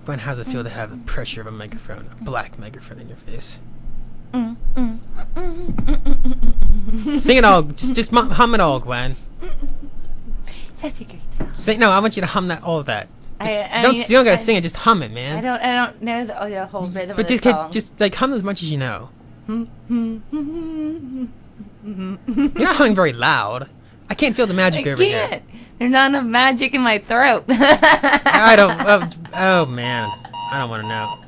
Gwen, how's it feel to have the pressure of a megaphone, a black megaphone in your face? Sing it all. Just hum it all, Gwen. That's a great song. No, I want you to hum all of that. You don't gotta sing it. Just hum it, man. I don't know the whole rhythm of the song. But just like hum as much as you know. You're not humming very loud. I can't feel the magic over here. There's not enough magic in my throat. I don't. Oh man, I don't want to know.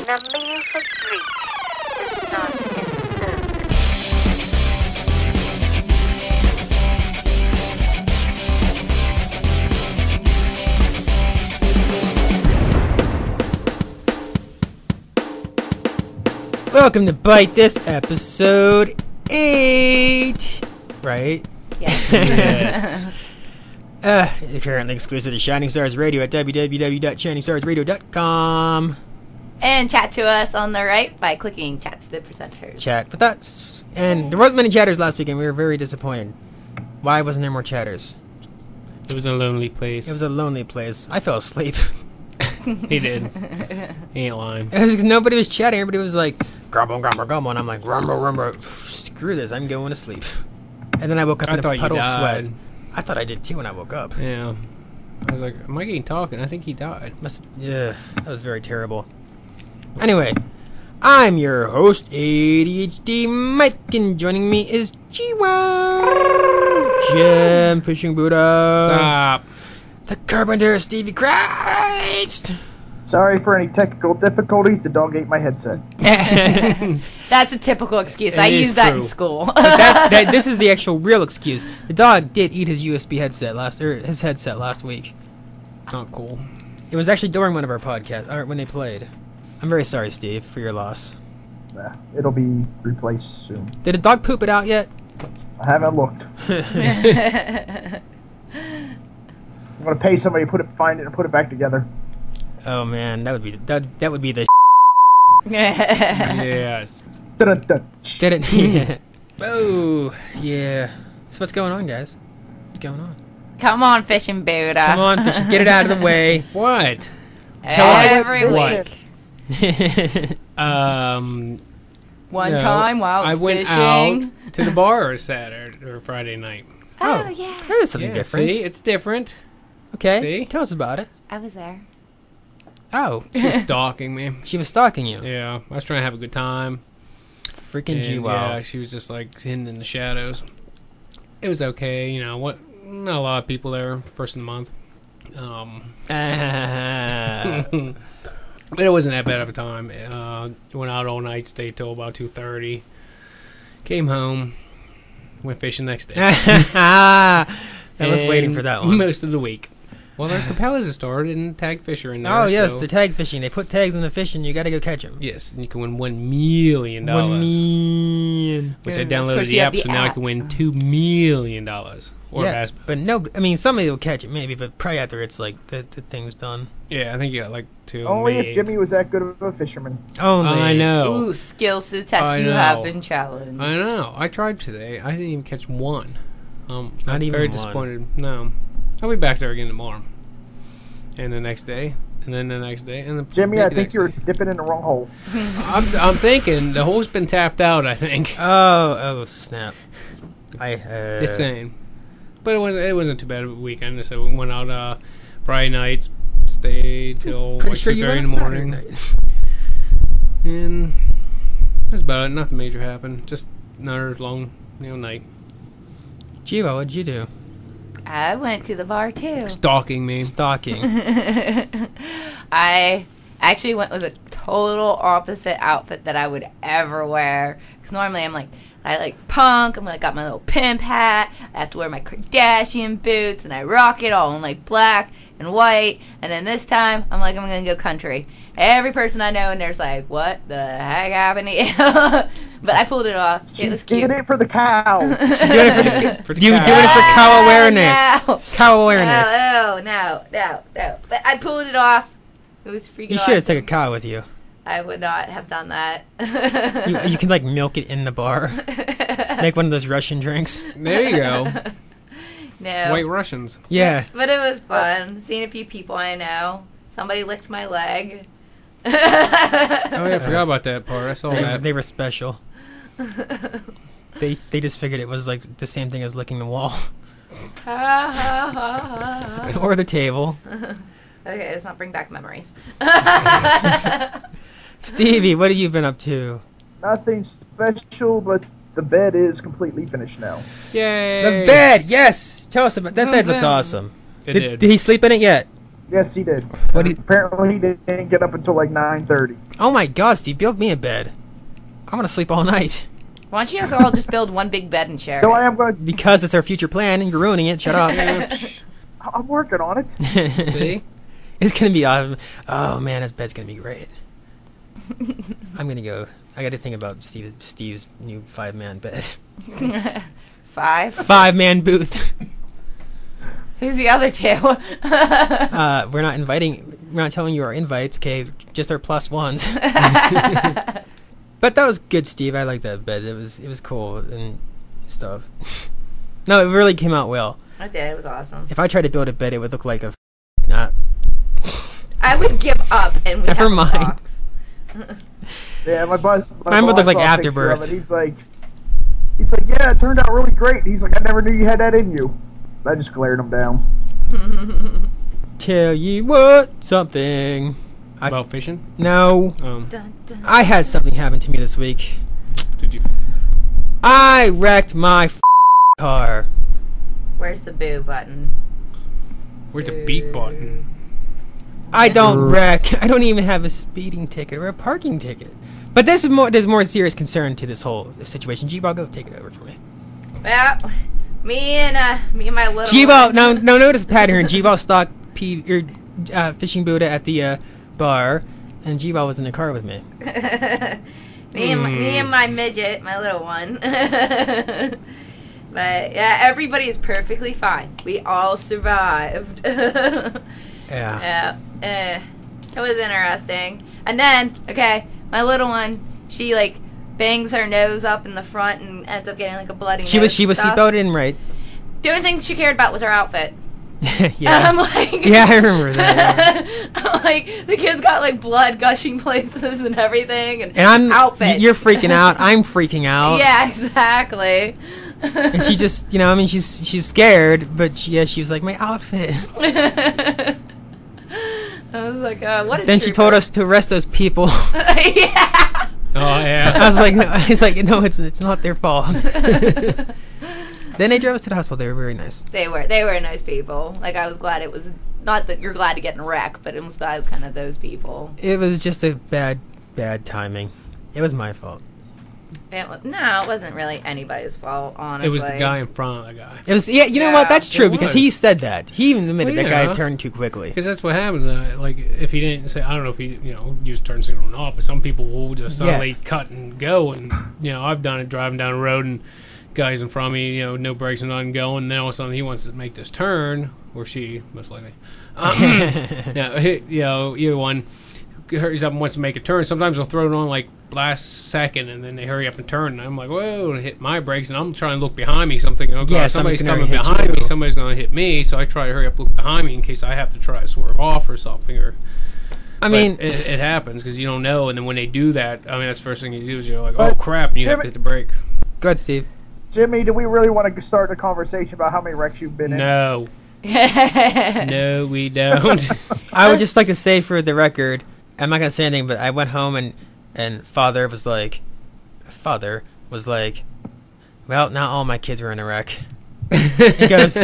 The music reach is not in service. Welcome to Byte. This episode 8, right? Yes. Currently exclusive to Shining Stars Radio at www.shiningstarsradio.com. And chat to us on the right by clicking chat to the presenters. Chat with us. And there wasn't many chatters last week, and we were very disappointed. Why wasn't there more chatters? It was a lonely place. It was a lonely place. I fell asleep. He did. He ain't lying. It was 'cause nobody was chatting. Everybody was like, grumble, grumble, grumble. And I'm like, rumble, rumble. Screw this. I'm going to sleep. And then I woke up in a puddle of sweat. I thought I did too when I woke up. Yeah. I was like, am I getting talking? I think he died. Yeah, that was very terrible. Anyway, I'm your host, ADHD Mike, and joining me is G1, Jim Fishing Buddha, Stop. the Carpenter, Stevie Christ. Sorry for any technical difficulties. The dog ate my headset. That's a typical excuse. It I is used that true. in school. This is the actual real excuse. The dog did eat his USB headset his headset last week. Not cool. It was actually during one of our podcasts, or when they played. I'm very sorry, Steve, for your loss. It'll be replaced soon. Did the dog poop it out yet? I haven't looked. I'm gonna pay somebody to find it and put it back together. Oh man, that would be the. Yes. Dun-dun-dun. Did it? Oh yeah. So what's going on, guys? What's going on? Come on, Fishing Buddha. Come on, Fish, get it out of the way. What? Tell us Every what. week. One No, time while I went fishing. out to the bar Saturday or Friday night. Oh, yeah. That is something different. See, it's different. Okay, See? tell us about it. I was there. Oh, She was stalking me. she was stalking you. Yeah, I was trying to have a good time. Freaking And, G-Wow. Yeah, she was just like hidden in the shadows. It was okay, you know. What? Not a lot of people there. First of the month. But it wasn't that bad of a time. Went out all night, stayed till about 2:30. Came home, went fishing next day. I was waiting for that one. Most of the week. Well, their Capellas have started and tag fish are in there. Oh yes, so the tag fishing. They put tags on the fish, and you got to go catch them. yes, and you can win $1 million. $1 million. Which Yeah, I of downloaded course the you have app, the so now I app. can win $2 million. Or Yeah, bass. but no. I mean, somebody will catch it maybe, but probably after it's like the thing's done. Yeah, I think you got like 2. Only maybe. if Jimmy was that good of a fisherman. Only. I know. Ooh, skills to the test. I You know. have been challenged. I know. I tried today. I didn't even catch one. Not I'm even very one. disappointed. No. I'll be back there again tomorrow. And the next day. And then the next day. And the Jimmy, maybe I the think next you're day. dipping in the wrong hole. I'm thinking the hole's been tapped out, I think. Oh snap! Just saying. But it wasn't too bad of a weekend. So we went out Friday nights, stayed till Pretty like sure you 2:30 went in the Saturday morning. night. And that's about it. Nothing major happened. Just another long, night. Jiwa, what'd you do? I went to the bar too. Stalking me. Stalking. I actually went with a total opposite outfit that I would ever wear. Because normally I like punk. I got my little pimp hat. I have to wear my Kardashian boots, and I rock it all in like black and white. And then this time, I'm gonna go country. Every person I know, and there's like, what the heck happened to you? But I pulled it off. It was She cute. did it for the cow. She's doing it for For the you cow. doing it for cow awareness. No. Cow awareness. No. But I pulled it off. It was freaking You should have awesome. took a cow with you. I would not have done that. You can like milk it in the bar. Make one of those Russian drinks. There you go. No. White Russians. Yeah. But it was fun. Seeing a few people I know. Somebody licked my leg. Oh yeah, I forgot about that part. I saw that. They were special. They just figured it was like the same thing as licking the wall. Or the table. Okay, let's not bring back memories. Stevie, what have you been up to? Nothing special, but the bed is completely finished now. Yay! The bed, yes! Tell us about that. Bed looks awesome. It did. Did he sleep in it yet? Yes, he did. What Apparently, he didn't get up until like 9:30. Oh my God, Steve, build me a bed. I'm gonna sleep all night. Why don't you guys all just build one big bed and share So it? I am going. Because it's our future plan, and you're ruining it. Shut up. I'm working on it. See? It's gonna be awesome. Oh man, this bed's gonna be great. I'm gonna go. I gotta think about Steve's new 5-man bed. 5? 5-man booth. Who's the other 2? We're not telling you our invites, okay? Just our plus ones. But that was good, Steve. I like that bed. It was cool and stuff. No, it really came out well. I did. It was awesome. If I tried to build a bed, it would look like a not. I would give up and we'd Never have a mind. box. Yeah, my boss. Mine would look like saw a picture Afterbirth. of it. He's like, yeah, it turned out really great. He's like, I never knew you had that in you. I just glared him down. Tell you what, something. About fishing? No, Dun, dun. I had something happen to me this week. Did you? I wrecked my car. Where's the boo button? Where's the beat button? I don't wreck. I don't even have a speeding ticket or a parking ticket. But there's more serious concern to this whole situation. G-Ball, go take it over for me. Well, me and my little G-Ball, now notice the pattern here. G-Ball stocked fishing Buddha at the bar, and G-Ball was in the car with me. me and my midget, my little one. But yeah, everybody is perfectly fine. We all survived. Yeah. Yeah. It was interesting. And then, okay, my little one, she like bangs her nose up in the front and ends up getting like a bloody She nose. was seatbelted in, right? The only thing she cared about was her outfit. Yeah. I'm like, yeah, I remember that. I'm like, the kid's got like blood gushing places and everything, and I'm outfit. You're freaking out. I'm freaking out. Yeah, exactly. And she just, she's scared, but she was like, my outfit. I was like, what a Then she told us to arrest those people. Yeah. Oh yeah. I was like, no, it's not their fault. Then they drove us to the hospital. They were very nice. They were nice people. Like, I was glad it was not that you're glad to get in a wreck, but it was glad it was kind of those people. It was just a bad timing. It was my fault. No, it wasn't really anybody's fault, honestly. It was the guy in front of the guy. It was, yeah, you know what? That's true It because was. he said that. He even admitted Well, that guy yeah. turned too quickly. Because that's what happens. Like, if he didn't say, I don't know if he, use turn signal or not, but some people will just suddenly cut and go. And, I've done it driving down the road and guys in front of me, no brakes and nothing going. And then all of a sudden he wants to make this turn, or she, most likely. Either one hurries up and wants to make a turn. Sometimes they'll throw it on like last second, and then they hurry up and turn. And I'm like, whoa, and hit my brakes, and I'm trying to look behind me. Something, somebody's coming behind me. Somebody's going to hit me, so I try to hurry up, look behind me in case I have to try to swerve off or something. I mean, it happens because you don't know, and then when they do that, that's the first thing you do is you're like, oh crap, and you have to hit the brake. Go ahead, Steve. Jimmy, do we really want to start a conversation about how many wrecks you've been in? No. No, we don't. I would just like to say for the record, I'm not going to say anything, but I went home and Father was like, well, not all my kids were in a wreck. He goes,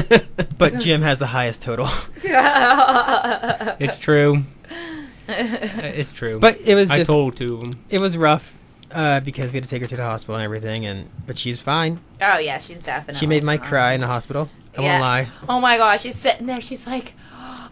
but Jim has the highest total. It's true. It's true. But it was I told two of them. It was rough because we had to take her to the hospital and everything, but she's fine. Oh, yeah, she's definitely She made Mike fine. cry in the hospital. I won't lie. Oh, my gosh, she's sitting there. She's like,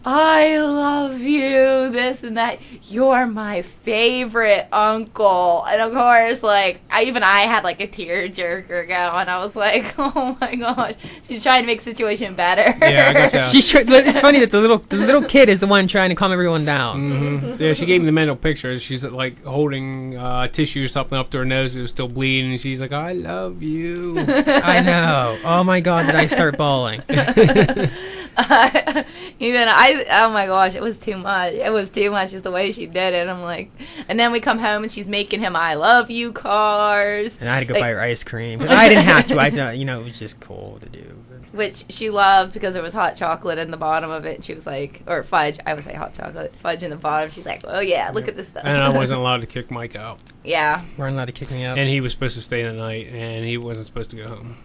I love you, this and that. You're my favorite uncle. And of course, like, I had like a tearjerker going. I was like, oh my gosh, she's trying to make the situation better. Yeah, I got that. It's funny that the little kid is the one trying to calm everyone down. Mm-hmm. Yeah, she gave me the mental picture. She's like holding tissue or something up to her nose. It was still bleeding, and she's like, "I love you." I know. Oh my God, did I start bawling? Oh my gosh, it was too much. It was too much just the way she did it. I'm like, and then we come home and she's making him "I love you" cars. And I had to go buy her ice cream. I didn't have to. I thought, it was just cool to do. Which she loved because there was hot chocolate in the bottom of it. And she was like, or fudge. I would say hot chocolate. Fudge in the bottom. She's like, oh yeah, look at this stuff. And I wasn't allowed to kick Mike out. Yeah. Weren't allowed to kick me out. And he was supposed to stay the night, and he wasn't supposed to go home.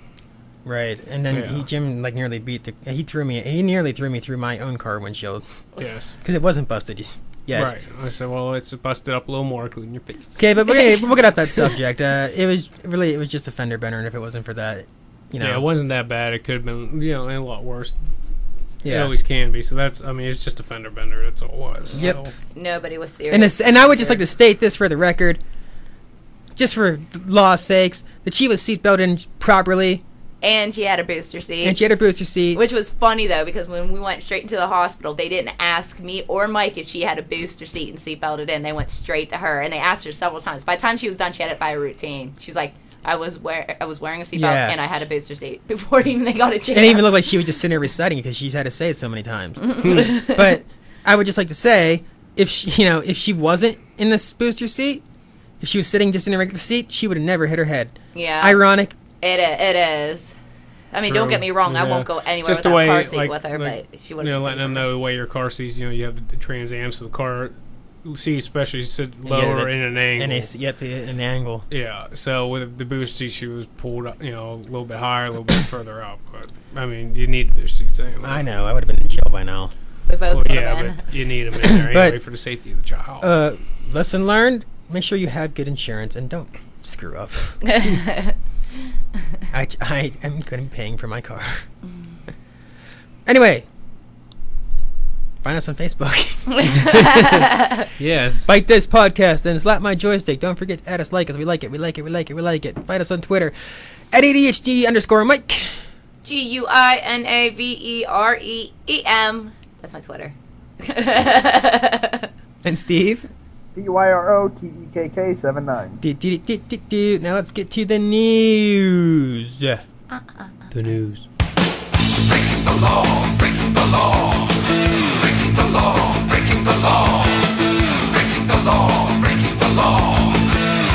Right, and then Jim nearly he nearly threw me through my own car windshield. Yes. Because it wasn't busted. Yes. Right. I said, well, it's busted up a little more, including your face. Okay, but we'll get off that subject. It was just a fender bender, and if it wasn't for that, Yeah, it wasn't that bad. It could have been, a lot worse. Yeah. It always can be. So it's just a fender bender. That's all it was. Yep. So. Nobody was serious. And I would just like to state this for the record, just for law's sakes, that she was seatbelted in properly. And she had a booster seat. Which was funny, though, because when we went straight into the hospital, they didn't ask me or Mike if she had a booster seat and seatbelted in. They went straight to her, and they asked her several times. By the time she was done, she had it by routine. She's like, I was wearing a seatbelt, and I had a booster seat before even they got a chance. And it even looked like she was just sitting there reciting it because she's had to say it so many times. But I would just like to say, if she wasn't in this booster seat, if she was sitting just in a regular seat, she would have never hit her head. Yeah. Ironic. It is. I mean, don't get me wrong. I won't go anywhere just without a car seat with her, but she wouldn't. Letting them know the way your car seats. You have the Trans Am, so the car seat especially sit lower in an angle. An angle. Yeah. So with the boost seat, she was pulled up, a little bit higher, a little bit further up. But I mean, you need the boost seats anyway. I know. I would have been in jail by now. We both but you need them in there anyway for the safety of the child. Lesson learned: make sure you have good insurance and don't screw up. I am going to be paying for my car. Anyway, find us on Facebook. Yes. Byte this podcast and slap my joystick. Don't forget to add us, like us. We like it. We like it. We like it. We like it. Find us on Twitter at ADHD_Mike. GUINAVEREEM. That's my Twitter. And Steve. PYROTEKK79. Now let's get to the news. The news. Breaking the law, breaking the law, breaking the law, breaking the law, breaking the law, breaking the law,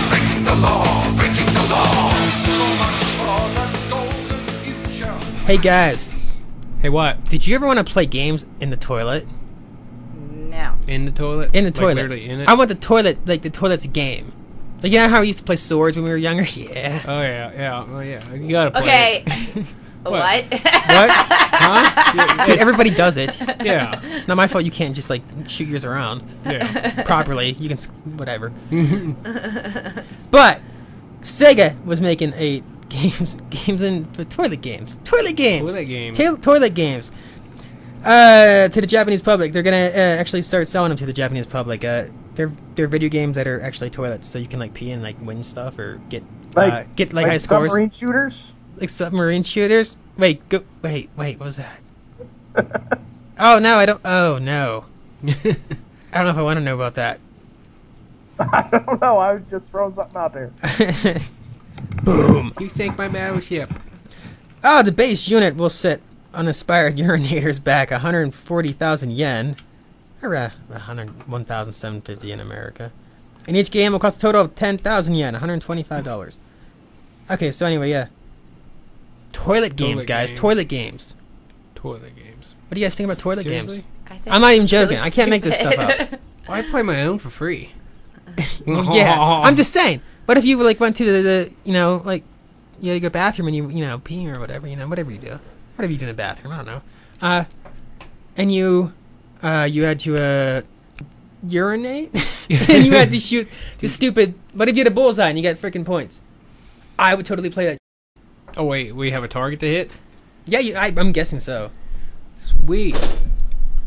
breaking the law, breaking the law. So much for the golden future. Hey guys. Hey, what? Did you ever want to play games in the toilet? No. In the toilet? In the toilet. Literally in it? I want the toilet, like the toilet's a game. Like, you know how we used to play swords when we were younger? Yeah. Oh, yeah. Oh, yeah. You gotta play Okay. it. What? What? Huh? Dude, everybody does it. Yeah. Not my fault you can't just, like, shoot yours around Yeah. properly. You can, whatever. But Sega was making games in toilet games. Toilet games. Toilet games. To the Japanese public. They're gonna actually start selling them to the Japanese public. They're video games that are actually toilets, so you can like pee and like win stuff or get high scores. Submarine shooters. Like submarine shooters. Wait, what was that? Oh no, I don't. Oh no. I don't know if I want to know about that. I don't know. I was just throwing something out there. Boom. You sank my battleship. Oh, the base unit will sit uninspired urinator's back, 140,000 yen, or 101,750 in America. And each game will cost a total of 10,000 yen, $125. Okay, so anyway, yeah. Toilet games, guys. Toilet games. Toilet games. What do you guys think about toilet Seriously? games? I'm not even joking. I can't make this stuff up. Well, I play my own for free. Yeah, I'm just saying. What if you like went to the like, you had to go bathroom and you pee or whatever, whatever you do. Whatever you do in the bathroom, I don't know. And you had to urinate, and you had to shoot the stupid. What if you had a bullseye and you got freaking points? I would totally play that. Oh wait, we have a target to hit? Yeah, I'm guessing so. Sweet.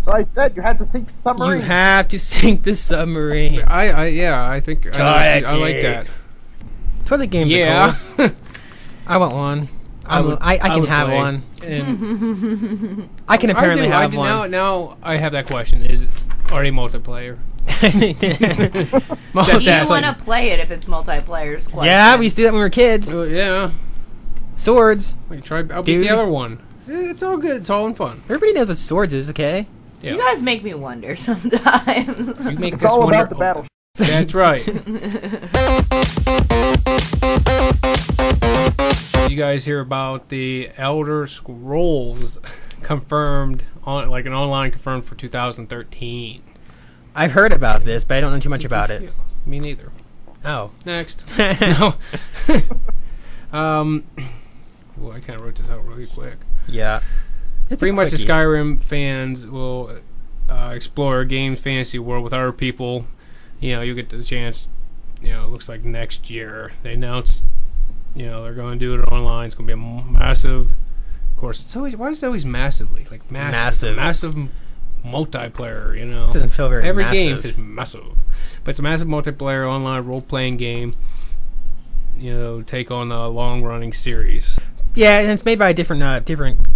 So I said you had to sink the submarine. You have to sink the submarine. I think I like that. Toilet games are cool. I want one. I can have play. one. And I can apparently have one. Now I have that question. Is it already multiplayer? Do you want to play it if it's multiplayer? Yeah, we used to do that when we were kids. Yeah. Swords. I'll beat the other one. It's all good. It's all in fun. Everybody knows what swords is, okay? Yeah. You guys make me wonder sometimes. It's all about the battle. That's right. You guys hear about the Elder Scrolls confirmed on an online confirmed for 2013? I've heard about this, but I don't know too much about it. Yeah, me neither. Oh. Next. No. Well, I kind of wrote this out really quick. Yeah. It's Pretty much the Skyrim fans will explore a game's fantasy world with other people. You know, you'll get the chance, it looks like next year. They announced, they're going to do it online. It's going to be a massive, of course, it's always, why is it always massively? Like massive multiplayer, It doesn't feel very Every massive. game is massive. But it's a massive multiplayer online role-playing game, take on a long-running series. Yeah, and it's made by a different.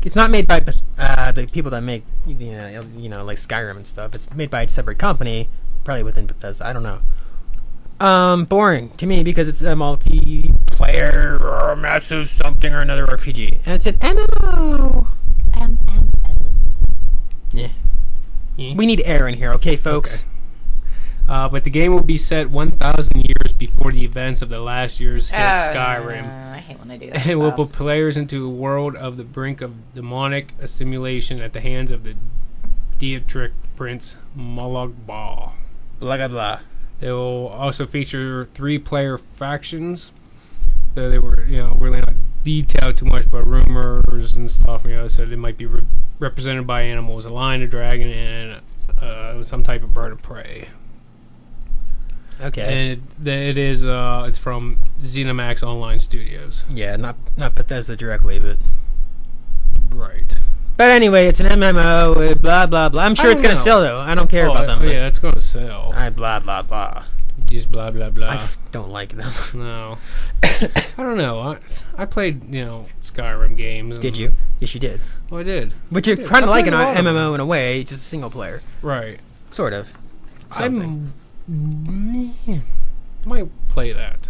It's not made by the people that make like Skyrim and stuff. It's made by a separate company, probably within Bethesda. I don't know. Boring to me because it's a multiplayer or a massive something or another RPG, and it's an MMO. Yeah. We need air in here, okay, folks. Okay. But the game will be set 1,000 years before the events of the last year's hit Skyrim. I hate when they do that. It will put players into a world of the brink of demonic assimilation at the hands of the Dietrich Prince Malagba. Blah blah blah. It will also feature 3-player factions. Though they were, really not detailed too much, but rumors and stuff, said it might be represented by animals, a lion, a dragon, and some type of bird of prey. Okay. And it is it's from ZeniMax Online Studios. Yeah, not Bethesda directly, but Right. But anyway, it's an MMO. Blah blah blah. I'm sure it's gonna sell though. I don't care about them. Yeah, it's gonna sell. Blah blah blah. Just blah blah blah. I don't like them. No. I don't know. I played Skyrim games. Did you? Yes, you did. Oh, I did. But you're kind of like an MMO in a way, just single player. Right. Sort of. Might play that.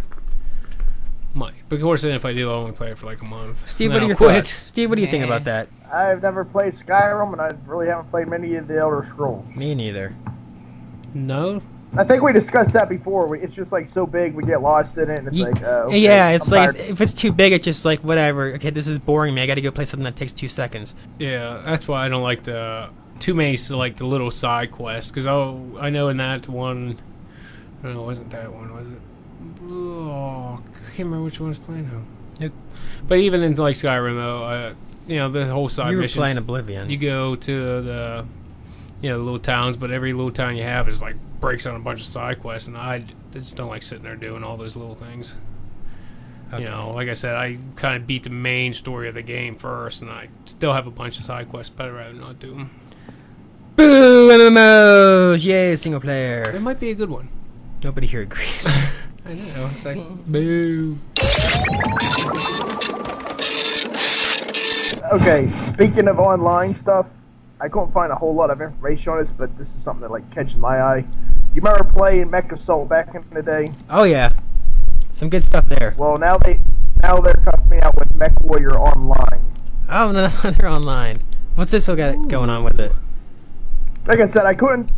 Might. But of course, then if I do, I'll only play it for like a month. Steve, what are your thoughts? Steve, what do you think about that? I've never played Skyrim, and I really haven't played many of the Elder Scrolls. Me neither. No? I think we discussed that before. It's just like so big, we get lost in it, and it's like, okay, yeah, it's I'm like tired. if it's too big, it's just like whatever. Okay, this is boring me. I got to go play something that takes 2 seconds. Yeah, that's why I don't like too many the little side quests, because I know in that one, no, it wasn't that one, was it? Oh, I can't remember which one I was playing now. Nope. But even in like Skyrim though, the whole side You were missions. playing Oblivion. You go to the little towns, but every little town you have is like breaks on a bunch of side quests, and I just don't like sitting there doing all those little things. Okay. Like I said, I kind of beat the main story of the game first, and I still have a bunch of side quests, but I'd rather not do them. Boo! MMOs! Yay, single player. It might be a good one. Nobody here agrees. I know. It's like, boo. Okay, speaking of online stuff, I couldn't find a whole lot of information on this, but this is something that like catches my eye. Do you remember playing Mech Assault back in the day? Oh yeah, some good stuff there. Well, now they're coming out with Mechwarrior Online. Oh no, they're online. What's this all got going on with it? Like I said, I couldn't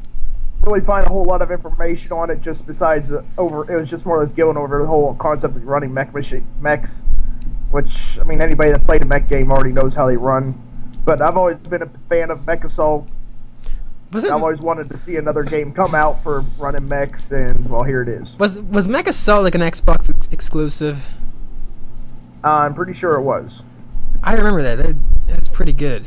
really find a whole lot of information on it. Just besides it was just more or less going over the whole concept of running mechs, which I mean anybody that played a mech game already knows how they run. But I've always been a fan of Mech Assault. I've always wanted to see another game come out for running mechs, and well, here it is. Was Mech Assault like an Xbox exclusive? I'm pretty sure it was. I remember that. That's pretty good.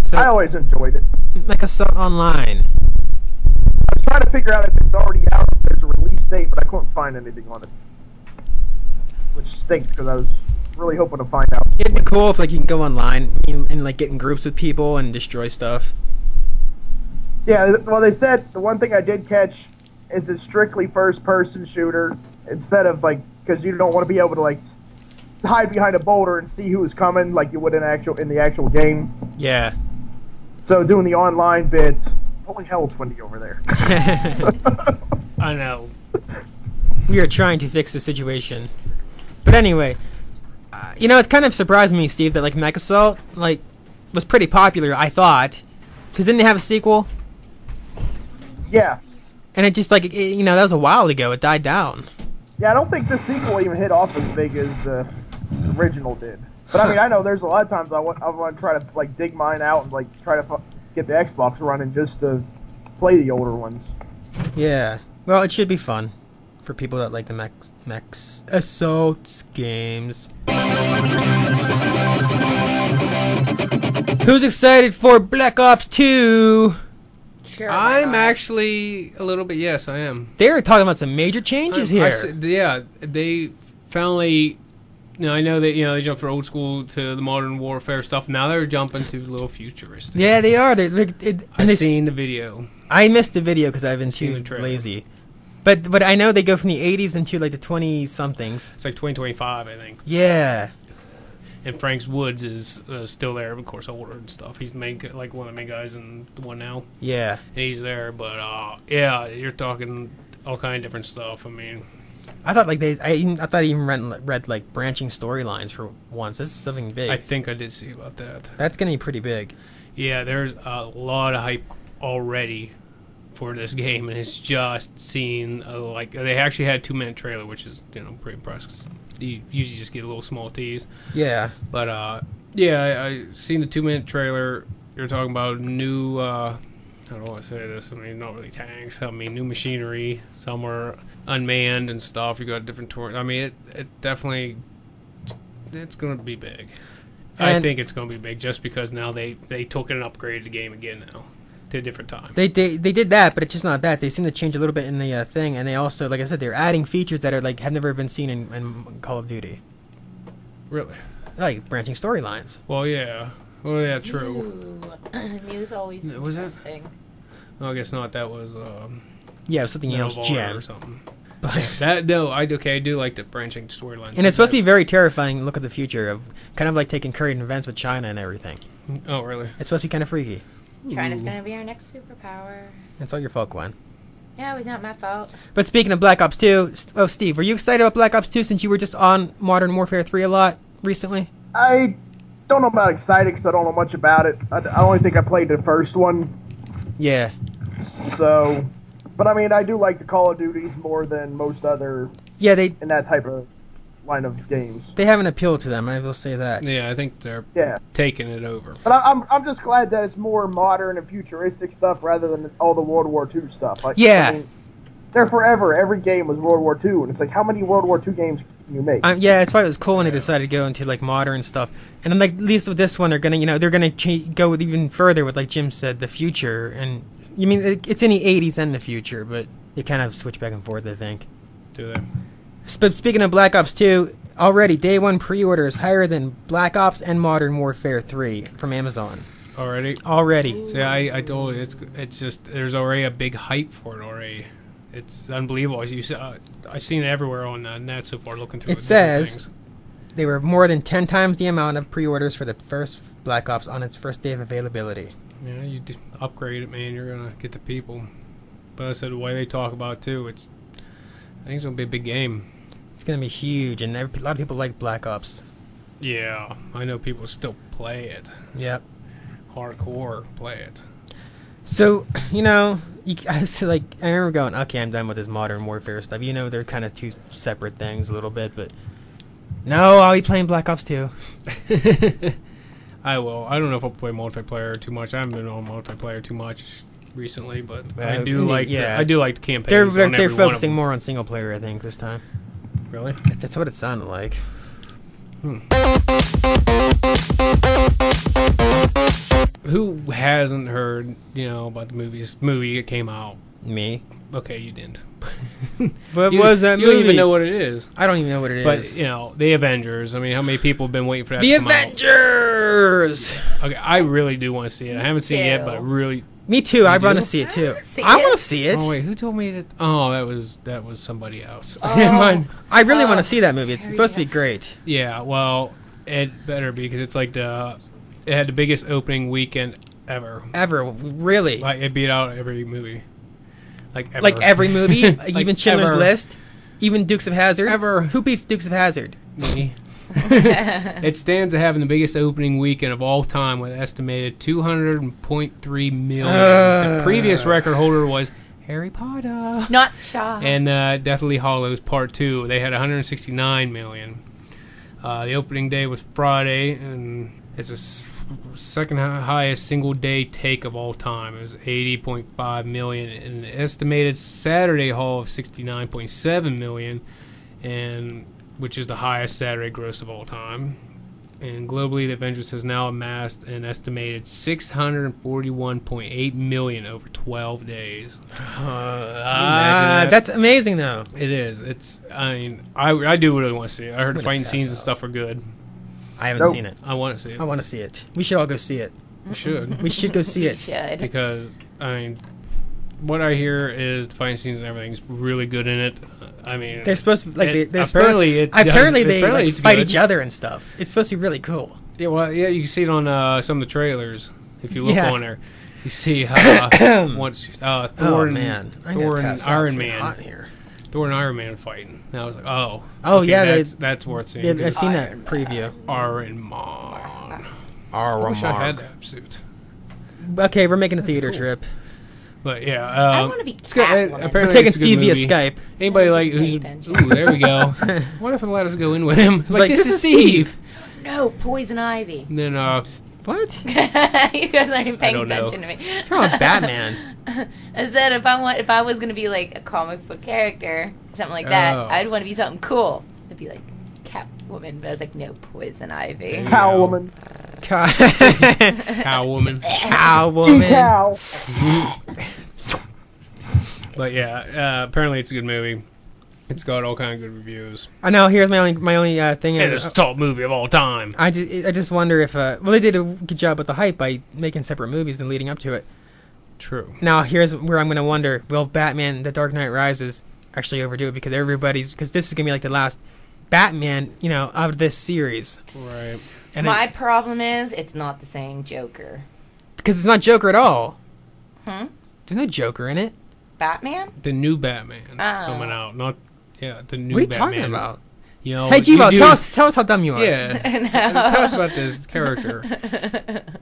So, I always enjoyed it. Mech Assault Online. I was trying to figure out if it's already out, if there's a release date, but I couldn't find anything on it. Which stinks, because I was really hoping to find out. It'd be cool if like you can go online and like get in groups with people and destroy stuff. Yeah, well, they said the one thing I did catch is a strictly first-person shooter instead of like because you don't want to be able to like hide behind a boulder and see who's coming like you would in the actual game. Yeah. So doing the online bit, holy hell, it's windy over there. I know. We are trying to fix the situation. But anyway, it's kind of surprised me, Steve, that like Mech Assault like was pretty popular. I thought, because didn't they have a sequel? Yeah. And it just like that was a while ago. It died down. Yeah, I don't think the sequel even hit off as big as the original did. But I mean, I know there's a lot of times I want to try to like dig mine out and like try to get the Xbox running just to play the older ones. Yeah. Well, it should be fun for people that like the Mech Assault games. Who's excited for Black Ops 2? Sure. I'm actually a little bit. Yes, I am. They're talking about some major changes here. Yeah, they finally. I know that they jumped from old school to the modern warfare stuff. Now they're jumping to a little futuristic. Yeah, they are. I've seen the video. I missed the video because I've been too lazy. But I know they go from the 80s into like the 20-somethings. It's like 2025, I think. Yeah. And Frank's Woods is still there, of course, older and stuff. He's the main, like one of the main guys in the one now. Yeah. And he's there, but yeah, you're talking all kind of different stuff. I mean, I thought like I thought I even read like branching storylines for once. This is something big. I think I did see about that. That's gonna be pretty big. Yeah, there's a lot of hype already for this game, and it's just seen like they actually had a 2-minute trailer, which is pretty impressive. 'Cause you usually just get a little small tease. Yeah. But yeah, I seen the 2-minute trailer. You're talking about new. How do I say this? I mean, not really tanks. I mean, new machinery. Some are unmanned and stuff. You got different tours. I mean, it definitely. It's going to be big. I think it's going to be big just because now they took it and upgraded the game again now to a different time. They did that, but it's just not that. They seem to change a little bit in the thing, and they also, like I said, they're adding features that are like have never been seen in Call of Duty. Really? Like branching storylines. Well, yeah. Well, yeah, true. News always Was interesting. No, I guess not. That was Yeah, it was something else, Gem. or something. But I do like the branching storylines. and it's supposed to be very terrifying. Look at the future of kind of like taking current events with China and everything. Oh, really? It's supposed to be kind of freaky. China's gonna be our next superpower. It's all your fault, Gwen. Yeah, it was not my fault. But speaking of Black Ops 2, Steve, were you excited about Black Ops 2 since you were just on Modern Warfare 3 a lot recently? I don't know about excited because I don't know much about it. I only think I played the first one. Yeah. So, but I mean, I do like the Call of Duties more than most other. Yeah, in that type of line of games. They have an appeal to them, I will say that. Yeah, I think they're taking it over. But I'm just glad that it's more modern and futuristic stuff rather than all the World War II stuff. Like, yeah. I mean, there forever, every game was World War II, and it's like, how many World War II games can you make? Yeah, that's why it was cool when they decided to go into like modern stuff. And then like at least with this one, they're gonna go with even further with, like Jim said, the future. And you mean it's in the 80s and the future, but they kind of switch back and forth, I think. Do they? But speaking of Black Ops 2, already day one pre-orders higher than Black Ops and Modern Warfare 3 from Amazon. Already. See, I told you, it's just there's already a big hype for it already. It's unbelievable. I've seen it everywhere on the net so far. Looking through it says they were more than 10 times the amount of pre-orders for the first Black Ops on its first day of availability. Yeah, you upgrade it, man. You're gonna get the people. But I said the way they talk about it too, I think it's gonna be a big game. It's gonna be huge, and a lot of people like Black Ops. Yeah, I know people still play it. Yep. Hardcore play it. So, I remember going, okay, I'm done with this Modern Warfare stuff. They're kind of two separate things a little bit, but no, I'll be playing Black Ops 2. I will. I don't know if I'll play multiplayer too much. I haven't been on multiplayer too much recently, but I do like the campaigns. They're focusing more on single player, I think, this time. Really? That's what it sounded like. Who hasn't heard, about the movie that came out? Me. Okay, you didn't. What was that movie? You don't even know what it is. I don't even know what it is. But, the Avengers. I mean, how many people have been waiting for that The to come Avengers! out? Okay, I really do want to see it. I haven't seen it yet, but I really Me too. I want to do? see it too. see I it. want to see it. Oh wait, who told me that? Oh, that was somebody else. Oh. Never mind. I really want to see that movie. It's supposed to be great. Yeah, well, it better be because it's like it had the biggest opening weekend ever. Ever, really? Like it beat out every movie. Like ever. Like every movie, like even Schindler's ever. List, even Dukes of Hazzard. Ever. Who beats Dukes of Hazzard? Me. It stands to having the biggest opening weekend of all time with an estimated 200.3 million. The previous record holder was Harry Potter. Not Shaw. And Deathly Hallows Part 2. They had 169 million. The opening day was Friday, and it's the second highest single day take of all time. It was 80.5 million. And an estimated Saturday haul of 69.7 million, and which is the highest Saturday gross of all time. And globally, the Avengers has now amassed an estimated 641.8 million over 12 days. That? That's amazing, though. It is. It's. I mean, I do really want to see it. I heard the gonna fighting pass scenes and out. stuff are good. I haven't Nope. seen it. I want to see it. I want to see it. We should all go see it. You should. We should go see You it. should. Because, I mean, what I hear is the fighting scenes and everything's really good in it. I mean, They're supposed to like it- they're apparently it does- apparently they apparently like, it's fight good. each other and stuff. It's supposed to be really cool. Yeah, well, yeah, you can see it on some of the trailers. If you look Yeah. on there, you see once Thor Oh and man, I'm Thor gonna and pass out. Iron It's Man, hot in here. Thor and Iron Man fighting. And I was like, oh, Oh, okay, yeah, that's worth seeing. Yeah, I've seen that Iron Man. preview. Iron Man. I wish I had that suit. Okay, we're making a theater trip. But yeah, I want to be it's good. Catwoman. Apparently We're taking it's a good Steve via movie. Skype. Anybody like Pay who's? attention. Ooh, there we go. What if they let us go in with him? Like, this is Steve. Steve. No, Poison Ivy. And then What? You guys aren't even paying I don't know. attention to me. It's about Batman. I said if I was gonna be like a comic book character, something like that, Oh. I'd want to be something cool. I'd be like Catwoman, but I was like, no, Poison Ivy. Yeah. Cowwoman. Cow Catwoman. woman. Cow. But yeah, apparently it's a good movie. It's got all kind of good reviews. I know. Here's my only thing. It's the top movie of all time. I just wonder if well they did a good job with the hype by making separate movies and leading up to it. True. Now here's where I'm gonna wonder: will Batman: The Dark Knight Rises actually overdo it? Because this is gonna be like the last Batman, out of this series. Right. And My problem is it's not the same Joker. because it's not Joker at all. Hmm? There's no Joker in it. Batman? The new Batman Oh. coming out. Not the new What are you Batman. talking about? You know, Hey, you Givo, do- tell us how dumb you are. Yeah. No. Tell us about this character.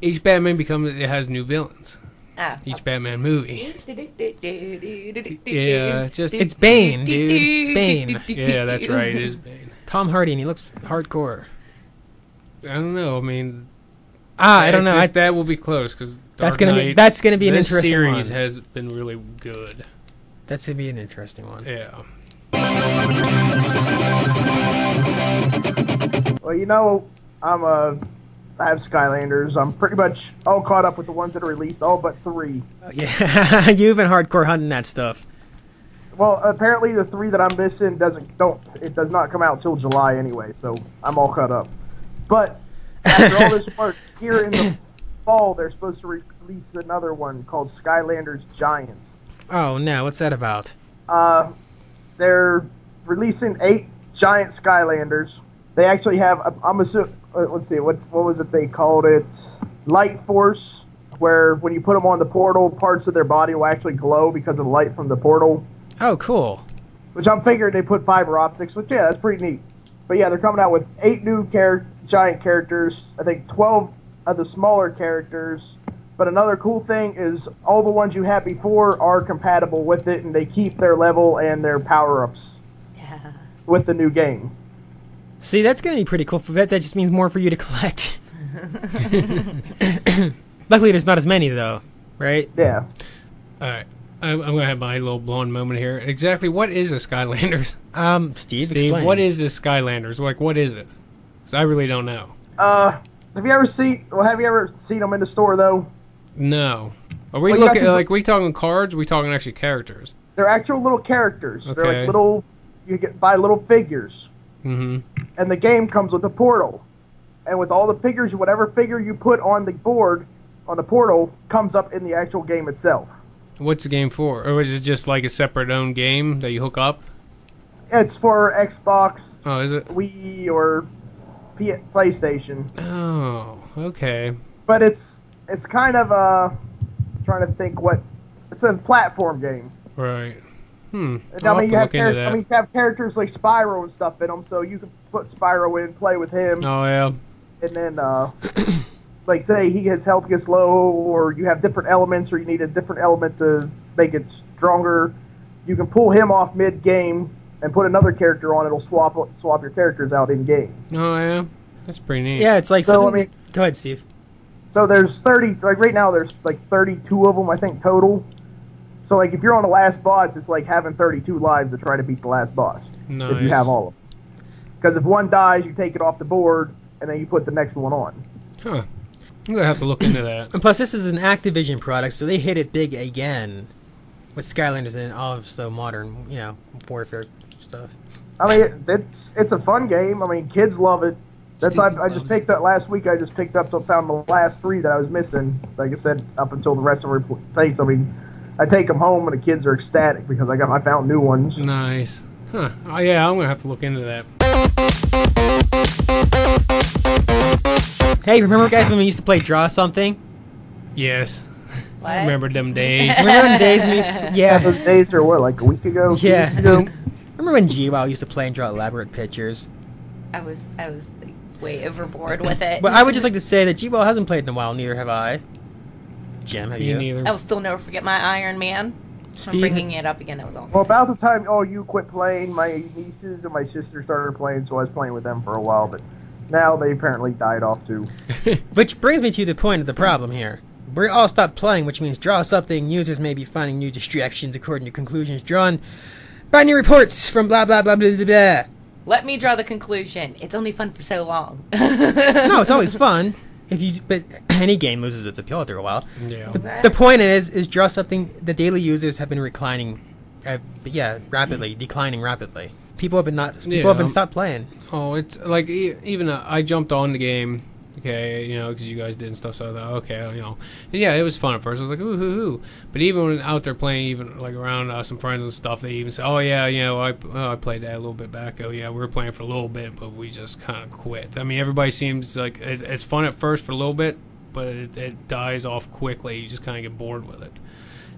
Each Batman it has new villains. Oh. Each Batman movie. Yeah, just It's Bane, dude. Bane. yeah, that's right. It is Bane. Tom Hardy, and he looks hardcore. I don't know. I mean, I don't know. That will be close because That's gonna be an interesting series one. has been really good. That's gonna be an interesting one. Yeah. Well, I have Skylanders. I'm pretty much all caught up with the ones that are released, all but 3. Yeah, you've been hardcore hunting that stuff. Well, apparently the 3 that I'm missing does not come out till July anyway, so I'm all caught up. But after all this work, here in the fall, they're supposed to release another one called Skylanders Giants. Oh no, what's that about? They're releasing 8 giant Skylanders. They actually have, I'm assuming, let's see, what was it they called it? Light Force, where when you put them on the portal, parts of their body will actually glow because of the light from the portal. Oh, cool. Which I'm figuring they put fiber optics, which, yeah, that's pretty neat. But yeah, they're coming out with 8 new giant characters, I think 12 of the smaller characters. But another cool thing is all the ones you had before are compatible with it, and they keep their level and their power-ups with the new game. See, that's gonna be pretty cool. For that just means more for you to collect. Luckily, there's not as many though, right? Yeah. All right. I'm going to have my little blonde moment here. Exactly what is a Skylanders? Steve, Steve, explain. what is this Skylanders? Like, what is it? Because I really don't know. Have you ever seen them in the store, though? No. Are we Well, you looking have to- like we talking cards? Or we talking actually characters? They're actual little characters. They're Okay. like little, you get buy little figures. Mm-hmm. And the game comes with a portal. And with all the figures, whatever figure you put on the board, on the portal comes up in the actual game itself. What's the game for? Or is it just like a separate own game that you hook up? It's for Xbox, Oh, is it? Wii, or PlayStation. Oh, okay. But it's kind of trying to think what it's a platform game. Right. And, I'll I mean, have to look into that. you have characters like Spyro and stuff in them, so you can put Spyro in, play with him, Oh, yeah. and then like say his health gets low, or you have different elements, or you need a different element to make it stronger. You can pull him off mid game and put another character on. It'll swap your characters out in game. Oh, yeah. That's pretty neat. Yeah, it's like So, something. I mean- Go ahead, Steve. So there's 30, like right now there's like 32 of them, I think, total. So like if you're on the last boss, it's like having 32 lives to try to beat the last boss. Nice. If you have all of them. Because if one dies, you take it off the board, and then you put the next one on. Huh. I'm going to have to look into that. And plus, this is an Activision product, so they hit it big again with Skylanders and all of so modern, warfare stuff. I mean, it's a fun game. I mean, kids love it. That's I just picked up last week. I just picked up found the last 3 that I was missing. Like I said, up until the rest of the replays. I mean, I take them home and the kids are ecstatic because I found new ones. Nice. Huh. Oh, yeah, I'm going to have to look into that. Hey, remember guys when we used to play Draw Something? Yes. What? I remember them days. Remember them days when we used to, Yeah, those days are what, like a week ago? 2 Yeah. weeks ago? Remember when GWOW used to play and draw elaborate pictures? I was like, way overboard with it. But I would just like to say that GWOW hasn't played in a while, neither have I. Jim, have Me you? neither. I will still never forget my Iron Man. I'm Steve? bringing it up again. That was awesome. Well, about the time you quit playing, my nieces and my sister started playing, so I was playing with them for a while, but now they apparently died off too. Which brings me to the point of the problem here. We all stopped playing, which means Draw Something users may be finding new distractions according to conclusions drawn by new reports from blah blah blah blah blah blah. Let me draw the conclusion. It's only fun for so long. No, it's always fun. But any game loses its appeal after a while. Yeah. The point is Draw Something. The daily users have been declining rapidly. People have been stopped playing. Oh, it's like even I jumped on the game, okay, because you guys did and stuff. So I thought, okay, and yeah, it was fun at first. I was like, ooh, hoo, hoo. But even when out there playing, even like around some friends and stuff, they even say, oh yeah, I played that a little bit back. Oh yeah, we were playing for a little bit, but we just kind of quit. I mean, everybody seems like it's fun at first for a little bit, but it dies off quickly. You just kind of get bored with it.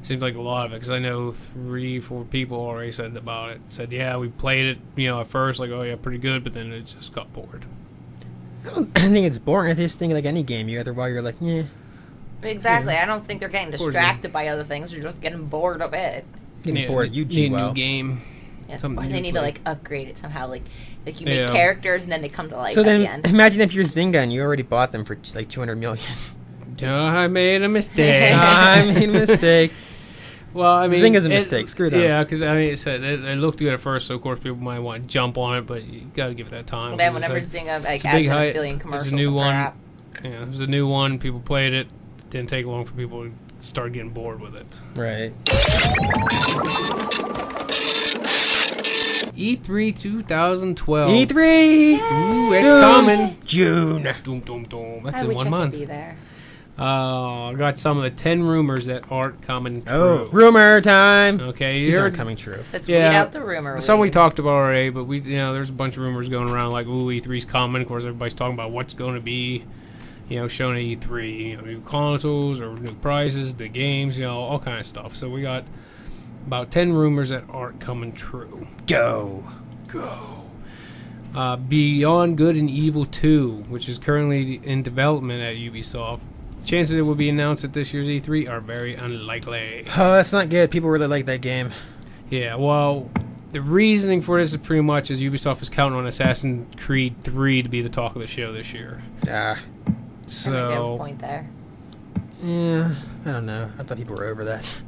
Seems like a lot of it, because I know 3-4 people already said about it. Said, yeah, we played it, at first, like, oh yeah, pretty good, but then it just got bored. I don't think it's boring. I just think like any game, after a while you're like, yeah. Exactly. I don't think they're getting distracted by other things. They're just getting bored of it. Getting bored. You need a GWOW. new game. Yes, Something or they new need play. to like upgrade it somehow. Like you make Yeah. characters and then they come to life So at the then, end. imagine if you're Zynga and you already bought them for like 200 million. I made a mistake. I made a mistake. Well, I mean, Zynga's a mistake. Screw them. Yeah, because I mean, it looked good at first, so of course people might want to jump on it, but you got to give it that time. And then 'cause whenever it's Zynga like it's a adds big in hype. a billion There's commercials a new and one. crap. Yeah, it was a new one. People played it. Didn't take long for people to start getting bored with it. Right. E3 2012. E3. Ooh, it's Soon. coming. June. Doom, doom, doom. That's I in wish 1 I month. could be there. I got some of the 10 rumors that aren't coming true. Oh, rumor time. Okay, These you're aren't coming true. Let's Yeah. weed out the rumor. some we weed. talked about already, but there's a bunch of rumors going around like, ooh, E3's coming. Of course, everybody's talking about what's going to be, shown at E3. New consoles or new prices, the games, all kind of stuff. So we got about 10 rumors that aren't coming true. Go. Beyond Good and Evil 2, which is currently in development at Ubisoft. Chances it will be announced at this year's E3 are very unlikely. Oh, that's not good. People really like that game. Yeah, well, the reasoning for this is pretty much as Ubisoft is counting on Assassin's Creed 3 to be the talk of the show this year. Ah. I might have a So, point there. Yeah. I don't know. I thought people were over that.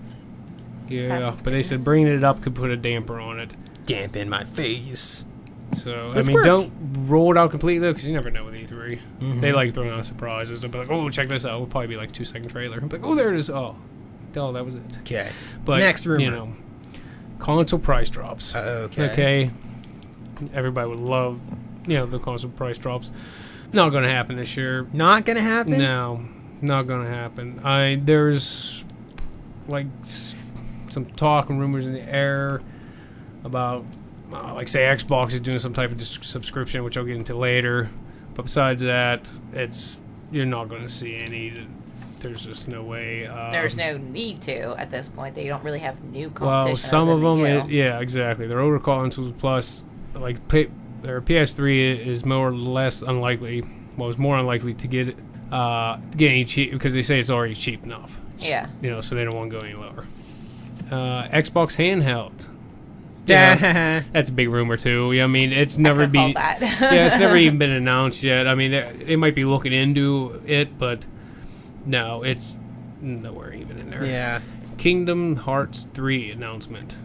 yeah, Assassin's but they Creed. said bringing it up could put a damper on it. Dampen my face. So, This I mean, worked. don't roll it out completely, though, because you never know with E3. Mhm. They like throwing out surprises. They'll be like, oh, check this out. It'll probably be like 2-second trailer. I'm like, oh, there it is. Oh, that was it. Okay. But, Next rumor. Console price drops. Okay. Okay. Everybody would love, the console price drops. Not going to happen this year. Not gonna happen. No. not gonna happen. There's like some talk and rumors in the air about, like, say, Xbox is doing some type of subscription, which I'll get into later. But besides that, you're not going to see any. There's just no way. There's no need to at this point. They don't really have new competition. Well, some of them, you. yeah, exactly. They're older consoles, plus, like, their PS3 is more or less unlikely. Well, it's more unlikely to get any cheap, because they say it's already cheap enough. Yeah. So they don't want to go any lower. Xbox handheld. Yeah, that's a big rumor too. Yeah, I mean, it's never been. It's never even been announced yet. I mean, they might be looking into it, but no, it's nowhere even in there. Yeah. Kingdom Hearts 3 announcement.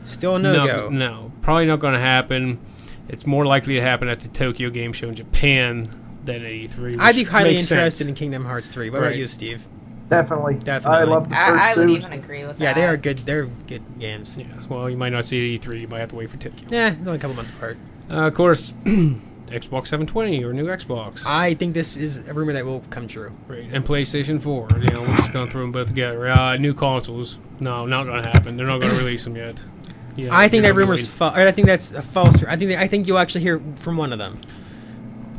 Still a no-go. No, probably not going to happen. It's more likely to happen at the Tokyo Game Show in Japan than at E3. I'd be highly interested in Kingdom Hearts 3. What about you, Steve? Definitely. I love the first I two. would even agree with that. Yeah, they are good. They're good games. Yeah, well, you might not see it at E3. You might have to wait for Tokyo. Yeah, it's only a couple months apart. Of course, Xbox 720 or new Xbox. I think this is a rumor that will come true. Right, and PlayStation 4. We're just going to throw them both together. New consoles. No, not going to happen. They're not going to release them yet. Yeah, I think that rumor's false. I think that's a false. I think you'll actually hear from one of them.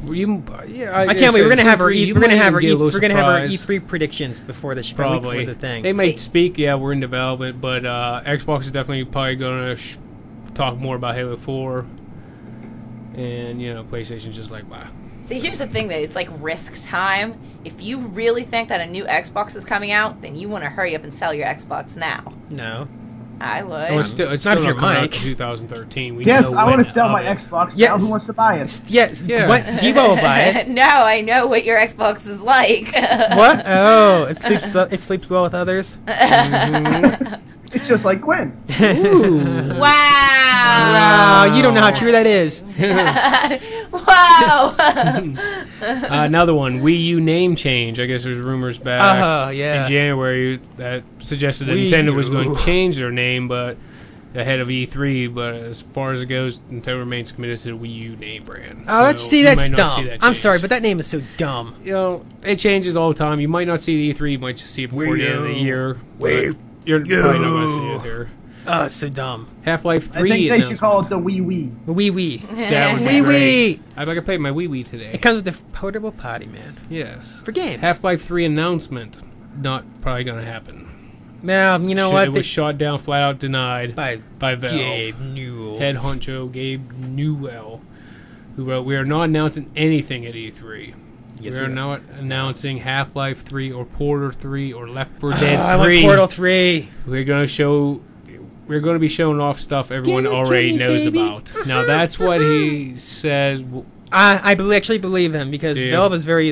I can't wait. We're gonna have our E3 predictions before the probably before the thing. They might speak. Yeah, we're in development, but Xbox is definitely probably gonna talk more about Halo 4, and PlayStation's just like, wow. See, here's the thing, though. It's like risk time. If you really think that a new Xbox is coming out, then you want to hurry up and sell your Xbox now. No. I would. Oh, it's still not coming out in 2013. Yes, I want to sell my Xbox now. Who wants to buy it? Yes. Yeah. What? Jibo will buy it. No, I know what your Xbox is like. What? Oh, it sleeps well with others. It's just like Gwen. Ooh. Wow. Wow, you don't know how true that is. Wow. Another one, Wii U name change. I guess there's rumors back yeah. in January that suggested that Wii Nintendo was U. going to change their name, but ahead of E3. But as far as it goes, Nintendo remains committed to the Wii U name brand. Oh, so that's you dumb. might not see that I'm change. sorry, but that name is so dumb. It changes all the time. You might not see it at E3. You might just see it before the end of the year. You're probably not going to see it there. Oh, it's so dumb. Half-Life 3 I think they should call it the Wii Wii. Wii Wii. That would be Wii great. Wii. I can play my Wii Wii today. It comes with the portable potty, man. Yes. For games. Half-Life 3 announcement. Not probably going to happen. Well, you know what? It was shot down, flat out denied by Valve. Gabe Newell. Head honcho Gabe Newell, who wrote, "We are not announcing anything at E3. Yes, we are not announcing Half-Life 3 or Portal 3 or Left 4 Dead 3. I want Portal 3. We're going to be showing off stuff everyone already knows about." Now that's what he says. I actually believe him because Valve is very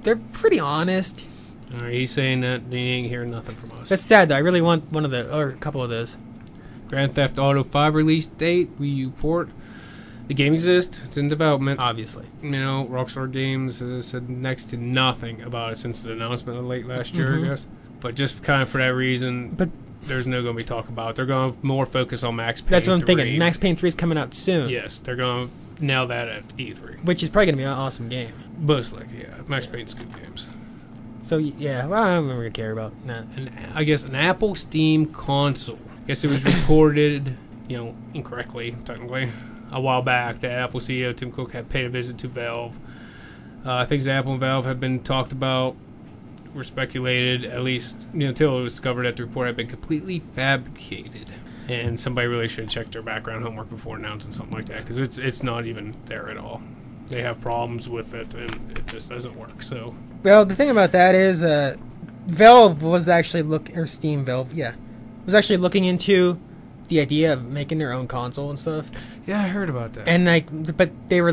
they're pretty honest. He's saying that they ain't hearing nothing from us. That's sad though. I really want one of the or a couple of those. Grand Theft Auto 5 release date, Wii U port. The game exists. It's in development. Obviously. Rockstar Games has said next to nothing about it since the announcement late last year, I guess. But just kind of for that reason, there's no going to be talk about it. They're going to more focus on Max Payne 3. That's what I'm thinking. Max Payne 3 is coming out soon. Yes, they're going to nail that at E3. Which is probably going to be an awesome game. Most likely, yeah. Max Payne's good games. So, yeah, well, I don't really care about that. And I guess an Apple Steam console. I guess it was reported, incorrectly, technically, a while back that Apple CEO Tim Cook had paid a visit to Valve. Things that Apple and Valve have been talked about were speculated, at least until it was discovered that the report had been completely fabricated. And somebody really should check their background homework before announcing something like that, because it's not even there at all. They have problems with it, and it just doesn't work. So, well, the thing about that is, Valve was actually was actually looking into the idea of making their own console and stuff. yeah, I heard about that. And but they're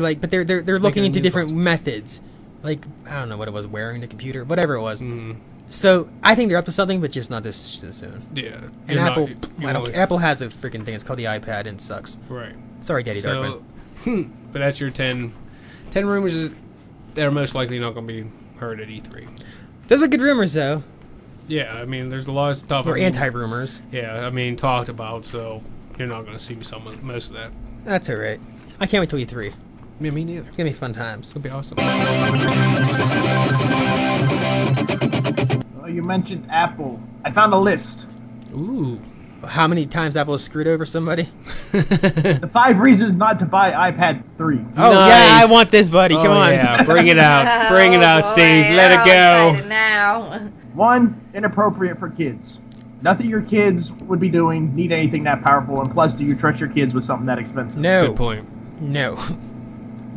looking into different console. methods. Like, I don't know what it was, wearing the computer, whatever it was. Mm. So I think they're up to something, but just not this soon. Yeah. And Apple has a freaking thing. It's called the iPad, and it sucks. Right. Sorry, Daddy Darkman. But that's your 10 rumors that are most likely not going to be heard at E3. Those are good rumors, though. Yeah, I mean, there's a lot of stuff. Or anti-rumors. Yeah, I mean, talked about, so you're not going to see most of that. That's all right. I can't wait till E3. Yeah, me neither. It's gonna be fun times. It'll be awesome. Well, you mentioned Apple. I found a list. Ooh. How many times Apple has screwed over somebody? The 5 reasons not to buy iPad 3. Oh Nice. yeah, I want this, buddy. Come on. Yeah, bring it out. Bring it out, Oh, boy, Steve. Let I'm it go. excited now. 1, inappropriate for kids. Nothing your kids would be doing need anything that powerful, and plus, do you trust your kids with something that expensive? No. Good point. No.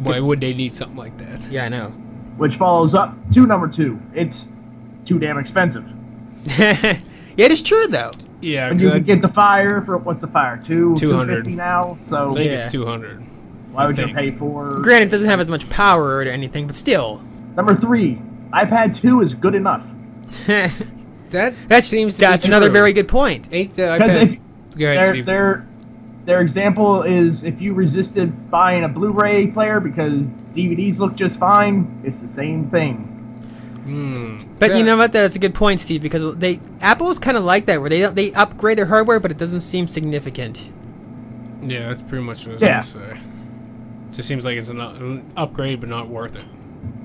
Why would they need something like that? Yeah, I know. Which follows up to number 2. It's too damn expensive. Yeah, it is true though. Yeah, And you can get the Fire for, what's the Fire? 200. $250 now? So I think Yeah. it's 200. why would you think. pay for... Granted, it doesn't have as much power or anything, but still. Number 3, iPad 2 is good enough. That seems to be That's another true. very good point. Because Because if Go ahead, Steve. their example is if you resisted buying a Blu-ray player because DVDs look just fine, it's the same thing. But you know what? That's a good point, Steve. Because Apple's kind of like that, where they upgrade their hardware, but it doesn't seem significant. Yeah, that's pretty much what I was Yeah. going to say. Just seems like it's an upgrade, but not worth it.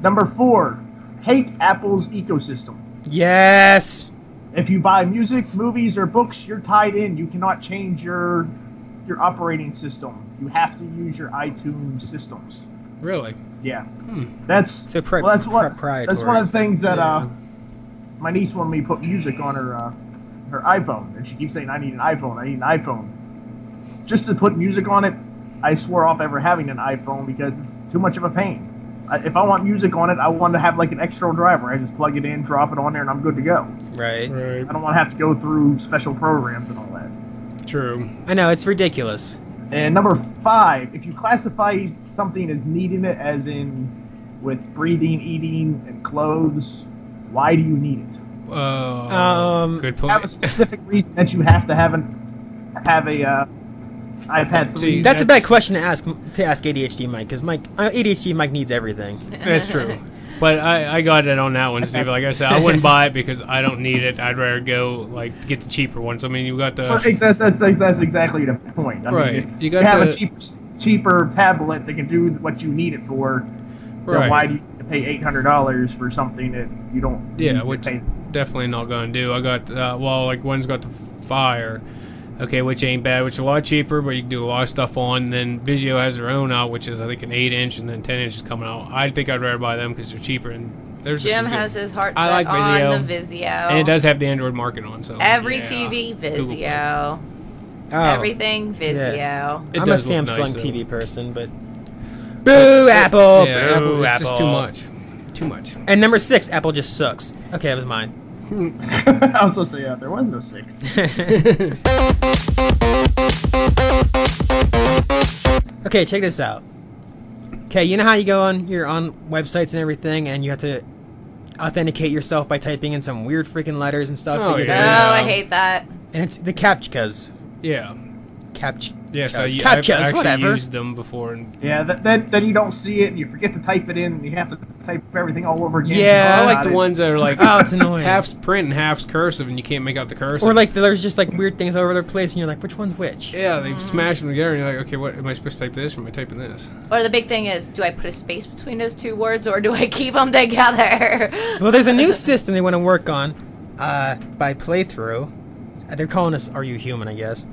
Number 4, hate Apple's ecosystem. Yes. If you buy music, movies, or books, you're tied in. You cannot change your operating system. You have to use your iTunes systems. Really? Yeah, that's So that's one proprietary. of the things that Yeah. my niece wanted me to put music on her iPhone, and she keeps saying, "I need an iPhone. I need an iPhone." Just to put music on it, I swore off ever having an iPhone because it's too much of a pain. If I want music on it, I want to have like an external driver. I just plug it in, drop it on there, and I'm good to go. Right. Right. I don't want to have to go through special programs and all that. True. I know, it's ridiculous. And number 5, if you classify something as needing it, as in with breathing, eating, and clothes, why do you need it? Good Have a point. specific reason that you have to have a iPad 3. See, That's a bad That's- question to ask ADHD Mike, because ADHD Mike needs everything. That's true. But I got it on that one, Steve. Like I said, I wouldn't buy it because I don't need it. I'd rather go get the cheaper ones. I mean, you got Well, I the think that's exactly the point. I Right. mean, if You you got have the- a cheaper tablet that can do what you need it for, then Right. why do you pay $800 for something that you don't need to which pay? definitely not going to do. I got one's got the Fire, okay, which ain't bad, which is a lot cheaper, but you can do a lot of stuff on. And then Vizio has their own out, which is I think an 8-inch, and then 10-inch is coming out. I think I'd rather buy them because they're cheaper and there's Jim has his heart I set like Vizio. on the Vizio. and it does have the Android market on. So Every yeah. TV Google Play. Vizio. Oh, Everything Vizio. It I'm a does look Samsung nice, though. TV person, but boo Apple, Yeah, boo Apple, it's Apple. just too much. Too much. And number 6, Apple just sucks. Okay, that was mine. I was supposed to say there was no 6. Okay, check this out. Okay, you know how you're on websites and everything, and you have to authenticate yourself by typing in some weird freaking letters and stuff. Oh, to get Oh, the- yeah. I hate that. And it's the CAPTCHAs. Yeah. Yes, I've CAPTCHAs, actually whatever. used them before. And Yeah, then you don't see it, and you forget to type it in, and you have to type everything all over again. Yeah. I like Got the it. ones that are like Oh, it's annoying. half's print and half's cursive, and you can't make out the cursive. Or like there's just like weird things all over the place, and you're like, which one's which? yeah, they smash them together, and you're like, okay, what am I supposed to type this, or am I typing this? Or the big thing is, do I put a space between those two words, or do I keep them together? Well, there's a new system they want to work on by playthrough. They're calling us "Are You Human?" I guess.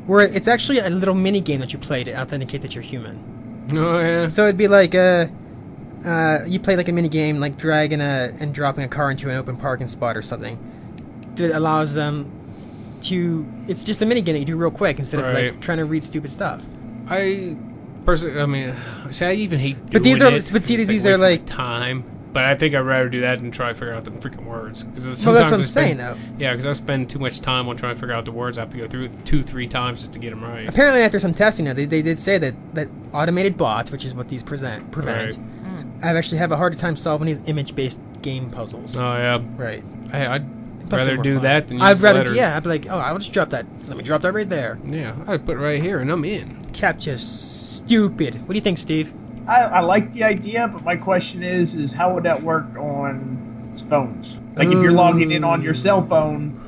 Where it's actually a little mini game that you play to authenticate that you're human. Oh yeah. So it'd be like you play like a mini game, like dragging and dropping a car into an open parking spot or something. That allows them to. It's just a mini game that you do real quick instead of like Right. trying to read stupid stuff. I personally, I mean, see, I even hate doing But these are- it. but see, It's, these like, are, wasting like- my time. But I think I'd rather do that than try to figure out the freaking words. Well, that's what I'm saying, though. Yeah, because I spend too much time on trying to figure out the words. I have to go through 2-3 times just to get them right. Apparently, after some testing, though, they did say that automated bots, which is what these prevent, Right. I actually have a harder time solving these image-based game puzzles. Oh yeah. Right. I'd Plus they're rather more do fun. that than use I'd rather, letters. yeah. I'd be like, oh, I'll just drop that. Let me drop that right there. Yeah, I'd put it right here, and I'm in. Captcha, stupid. What do you think, Steve? I like the idea, but my question is how would that work on phones? Like if you're logging in on your cell phone,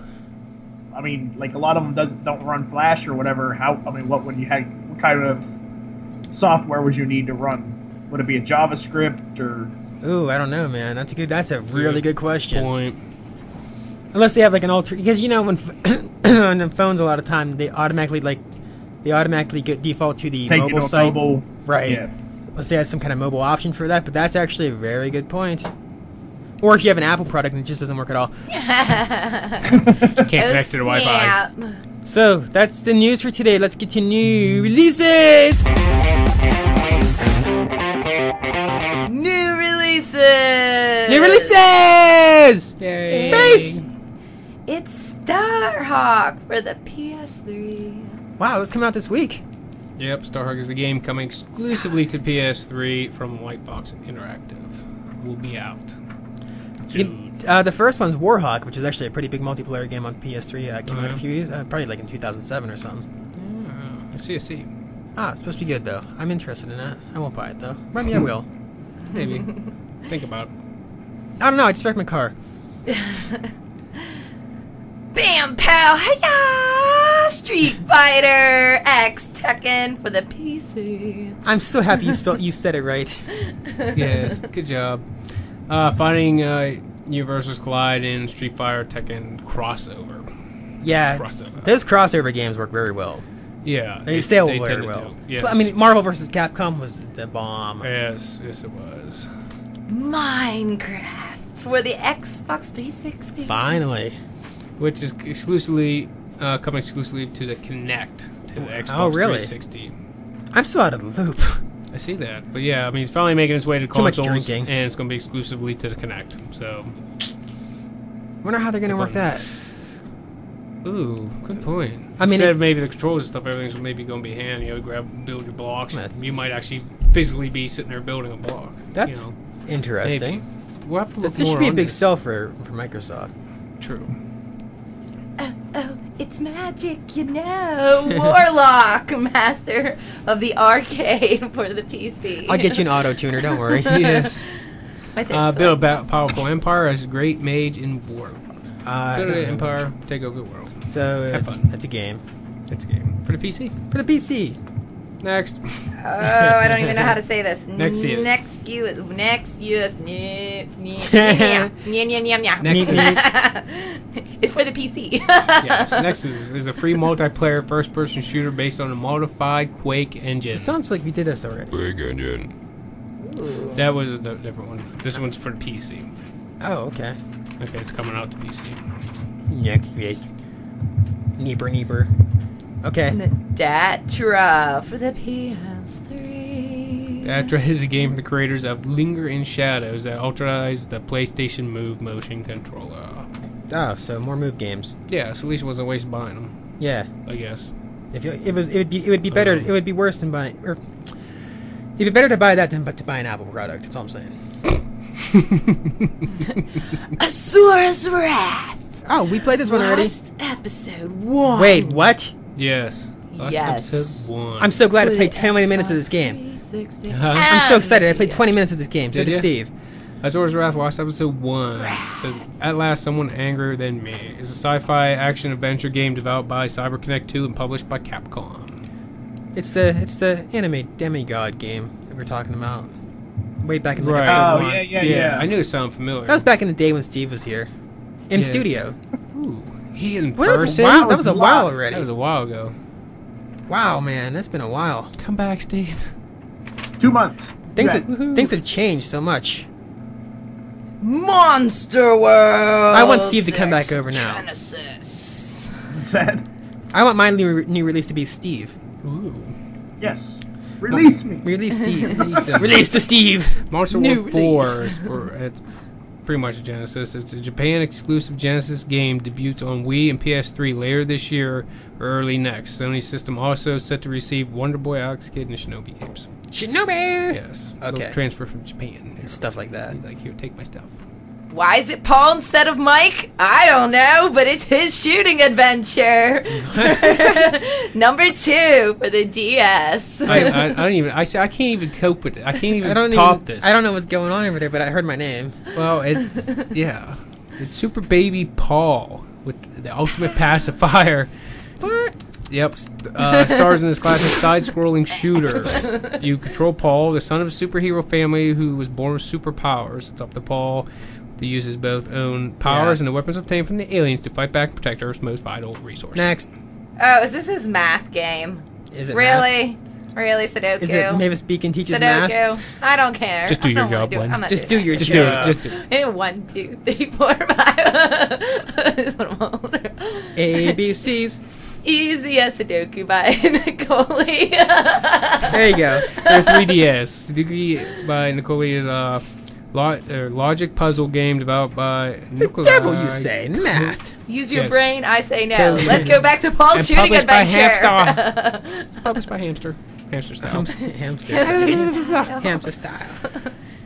I mean, like a lot of them don't run Flash or whatever. What would you have? What kind of software would you need to run Would it be a JavaScript or? Ooh, I don't know, man. That's a really good question. Point. Unless they have like an alter, because you know when on the phones a lot of time they automatically get default to the Take mobile it on site, mobile. right? Yeah. Unless they have some kind of mobile option for that, but that's actually a very good point. Or if you have an Apple product and it just doesn't work at all. Can't connect to the Wi-Fi. Snap. So that's the news for today. Let's get to new releases. New releases. New releases. Yay. Space. It's Starhawk for the PS3. Wow, it's coming out this week. Yep, Starhawk is the game coming exclusively to PS3 from Lightbox Interactive. Will be out. The first one's Warhawk, which is actually a pretty big multiplayer game on PS3. Came out a few years, probably like in 2007 or something. I see. Ah, it's supposed to be good though. I'm interested in that. I won't buy it though. Maybe I will. Maybe. Think about it. I don't know. I just wrecked my car. Bam, pow, hiya! Street Fighter X Tekken for the PC. I'm so happy you said it right. Yes, good job. Finding Universes Collide in Street Fighter Tekken crossover. Yeah, Crossover. those crossover games work very well. Yeah. They sell tend very to well. do. Yes. I mean, Marvel vs. Capcom was the bomb. Yes, it was. Minecraft for the Xbox 360. Finally. Which is exclusively coming exclusively to the Kinect to the Xbox really? 360. I'm still out of the loop. I see that, but yeah, I mean, it's finally making its way to Too much consoles, drinking. and it's going to be exclusively to the Kinect. So, Wonder how they're gonna work that. ooh, good point. I mean, Instead of maybe the controls and stuff, everything's maybe going to be hand. You know, build your blocks. You might actually physically be sitting there building a block. That's you know, interesting. maybe. We'll have to look This more should be a on big this. sell for Microsoft. True. Oh, it's magic, you know. Warlock, master of the arcade for the PC. I'll get you an auto tuner. Don't worry. Yes. I think so. Build a powerful empire as a great mage in war. Uh, Build an empire, take over the world. So Have fun. it's a game It's a game for the PC. for the PC. Next. Oh, I don't even know how to say this. Next year. Next US. Next It's for the PC. Yes. Next is a free multiplayer first-person shooter based on a modified Quake engine. It sounds like we did this already. Big engine. That was a different one. This one's for the PC. Oh, okay. Okay, it's coming out to PC. Next, yes. Neeper. Okay. Datra for the PS3. Datra is a game from the creators of Linger in Shadows that ultrazed the PlayStation Move motion controller. Oh, so more move games. Yeah, so at least it wasn't a waste buying them, Yeah. I guess. If you, it would be better. It would be worse than buying. Or it'd be better to buy that than to buy an Apple product. That's all I'm saying. Asura's Wrath. Oh, we played this one already. Last episode 1. Wait, what? Yes. Last Yes. episode 1. I'm so glad I played 20 minutes of this game. I'm so excited. I played 20 minutes of this game. So Did did ya? Steve. Azor's Wrath, last episode 1. Says, at last, someone angrier than me. It's a sci-fi action adventure game developed by CyberConnect 2 and published by Capcom. It's the anime demigod game that we're talking about. Way back in the Right. episode Oh, 1. yeah. I knew it sounded familiar. That was back in the day when Steve was here. In Yes. studio. Ooh, he in Well, that was, person? wow, that was a while already. That was a while ago. Wow, man, that's been a while. Come back, Steve. 2 months. Things Yeah. things have changed so much. Monster World. I want Steve to come back over now. Genesis. Said. I want my new release to be Steve. Ooh. Yes. Release me. Release Steve. Release the Steve. Monster New World 4 release. it's pretty much a Genesis. It's a Japan exclusive Genesis game, debuts on Wii and PS3 later this year or early next. Sony system also set to receive Wonder Boy, Alex Kidd, and Shinobi games. Shinobi. Yes. Okay. Little transfer from Japan. And stuff like that. He's like, here, take my stuff. Why is it Paul instead of Mike? I don't know, but it's his shooting adventure. Number 2 for the DS. I don't even. I can't even cope with it. I can't even I top this. don't know what's going on over there, but I heard my name. Well, it's yeah, it's Super Baby Paul with the ultimate pacifier. What? Yep. Stars in this classic side-scrolling shooter. You control Paul, the son of a superhero family who was born with superpowers. It's up to Paul to use his both own powers and the weapons obtained from the aliens to fight back and protect Earth's most vital resource. Next. Oh, is this his math game? Is it really? math? Really, Sudoku? Is it Mavis Beacon teaches Sudoku? math? I don't care. Just do I your don't wanna job, do it. Glenn. I'm not Just doing do your that. Just do job. it. Just do it. 1, 2, 3, 4, 5. ABCs. Easy as Sudoku by Nicole. There you go. For 3DS, Sudoku by Nicole is a logic puzzle game developed by The Nikolai. devil, you say. Math. Use your Yes. brain. I say no. Totally. Let's go back to Paul's And shooting published by adventure. It's published by Hamster. Hamster style. Hamster. Hamster Hamster style.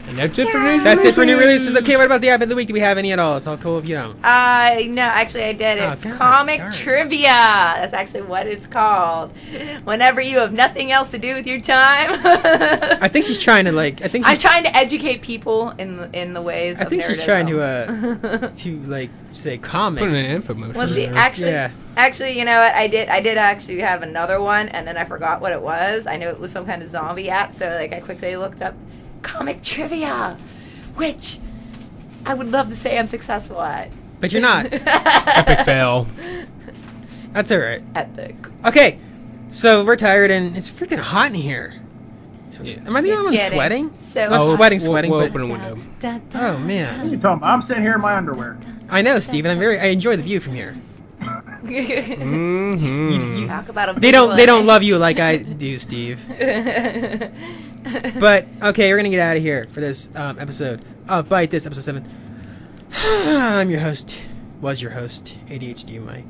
And that's it for news. That's it for new releases. Okay, what about the app of the week? Do we have any at all? It's all cool if you don't. No, actually I did. Oh, It's God comic darn. trivia. That's actually what it's called. Whenever you have nothing else to do with your time. I think she's trying to like. I'm trying to educate people in the ways I of think she's trying nerdism. to like say comics. Put in an infomotion. Well, see, there. actually, you know what? I did actually have another one, and then I forgot what it was. I knew it was some kind of zombie app, so like I quickly looked up comic trivia, which I would love to say I'm successful at. But you're not. Epic fail. That's alright. Epic. Okay, so we're tired and it's freaking hot in here. Yeah. Am I the only one It's getting sweating? so Not hot. sweating, we'll but open a window. oh man, You talking about? I'm sitting here in my underwear. I know, Steven. I enjoy the view from here. Mm-hmm. Talk about a They don't visual. love you like I do, Steve. But okay, we're gonna get out of here for this episode of Byte. This episode 7. I'm your host. Was your host, ADHD Mike.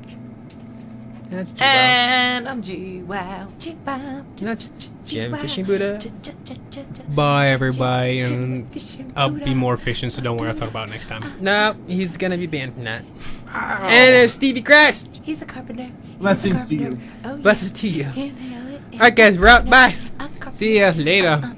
And that's G-Wow. And I'm G-Wow. G-Wow. And that's Jim Fishing Buddha. Bye, everybody. And I'll be more efficient, so don't worry. I'll talk about it next time. No, he's gonna be banned from that. And there's Stevie Crest. He's a carpenter. Blessings to you. Oh, yeah. Blessings to you. Inhale it. Alright, guys, we're out. Bye. I'm a carpenter. See ya later.